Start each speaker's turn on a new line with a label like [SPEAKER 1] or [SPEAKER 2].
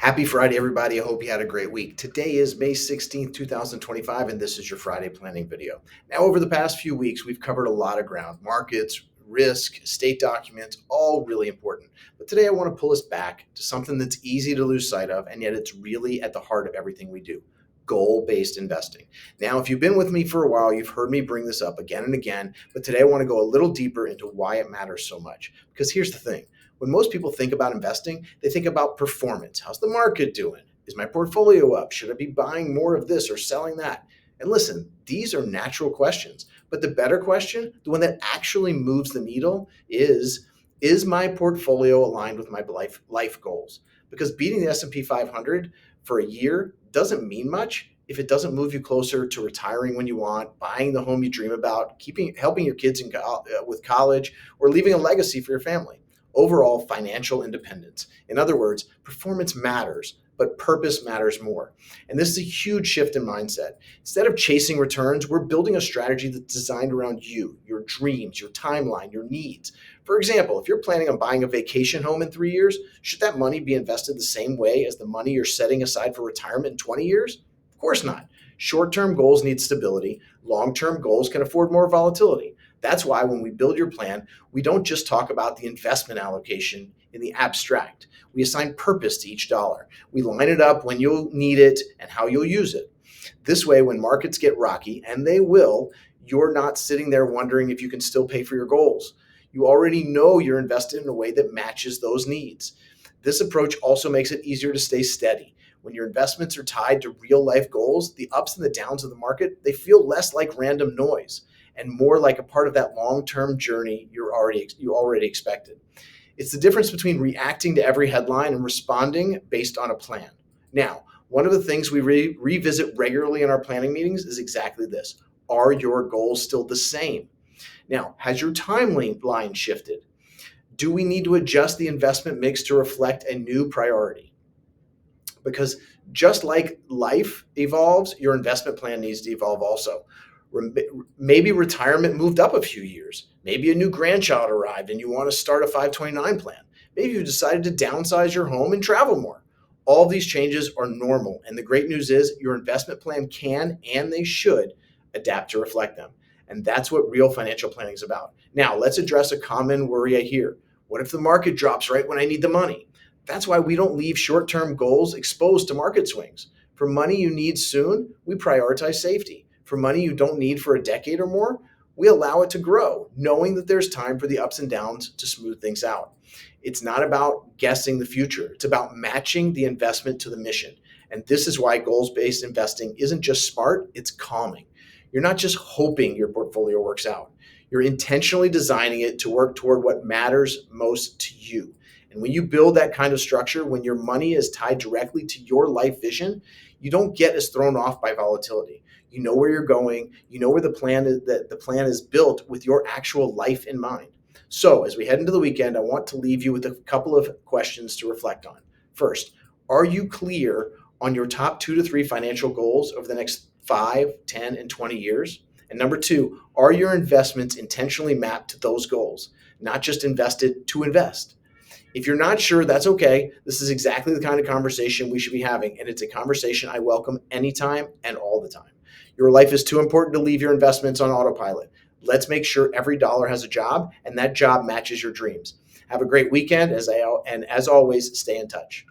[SPEAKER 1] Happy Friday, everybody. I hope you had a great week. Today is May 16th, 2025, and this is your Friday planning video. Now, over the past few weeks, we've covered a lot of ground: markets, risk, state documents, all really important. But today, I want to pull us back to something that's easy to lose sight of, and yet it's really at the heart of everything we do: goal-based investing. Now, if you've been with me for a while, you've heard me bring this up again and again, but today I want to go a little deeper into why it matters so much. Because here's the thing: when most people think about investing, they think about performance. How's the market doing? Is my portfolio up? Should I be buying more of this or selling that? And listen, these are natural questions. But the better question, the one that actually moves the needle, is my portfolio aligned with my life goals? Because beating the S&P 500 for a year doesn't mean much if it doesn't move you closer to retiring when you want, buying the home you dream about, helping your kids with college, or leaving a legacy for your family. Overall financial independence. In other words, performance matters, but purpose matters more. And this is a huge shift in mindset. Instead of chasing returns, we're building a strategy that's designed around you, your dreams, your timeline, your needs. For example, if you're planning on buying a vacation home in 3 years, should that money be invested the same way as the money you're setting aside for retirement in 20 years? Of course not. Short-term goals need stability. Long-term goals can afford more volatility. That's why when we build your plan, we don't just talk about the investment allocation in the abstract. We assign purpose to each dollar. We line it up when you'll need it and how you'll use it. This way, when markets get rocky, and they will, you're not sitting there wondering if you can still pay for your goals. You already know you're invested in a way that matches those needs. This approach also makes it easier to stay steady. When your investments are tied to real life goals, the ups and the downs of the market, they feel less like random noise and more like a part of that long-term journey you already expected. It's the difference between reacting to every headline and responding based on a plan. Now, one of the things we revisit regularly in our planning meetings is exactly this: are your goals still the same? Now, has your timeline shifted? Do we need to adjust the investment mix to reflect a new priority? Because just like life evolves, your investment plan needs to evolve also. Maybe retirement moved up a few years. Maybe a new grandchild arrived and you want to start a 529 plan. Maybe you decided to downsize your home and travel more. All these changes are normal. And the great news is your investment plan can, and they should, adapt to reflect them. And that's what real financial planning is about. Now, let's address a common worry I hear. What if the market drops right when I need the money? That's why we don't leave short-term goals exposed to market swings. For money you need soon, we prioritize safety. For money you don't need for a decade or more, we allow it to grow, knowing that there's time for the ups and downs to smooth things out. It's not about guessing the future. It's about matching the investment to the mission. And this is why goals-based investing isn't just smart, it's calming. You're not just hoping your portfolio works out. You're intentionally designing it to work toward what matters most to you. And when you build that kind of structure, when your money is tied directly to your life vision, you don't get as thrown off by volatility. You know where you're going. You know where the plan is built with your actual life in mind. So as we head into the weekend, I want to leave you with a couple of questions to reflect on. First, are you clear on your top 2 to 3 financial goals over the next 5, 10, and 20 years? And number 2, are your investments intentionally mapped to those goals, not just invested to invest? If you're not sure, that's okay. This is exactly the kind of conversation we should be having, and it's a conversation I welcome anytime and all the time. Your life is too important to leave your investments on autopilot. Let's make sure every dollar has a job, and that job matches your dreams. Have a great weekend, and as always, stay in touch.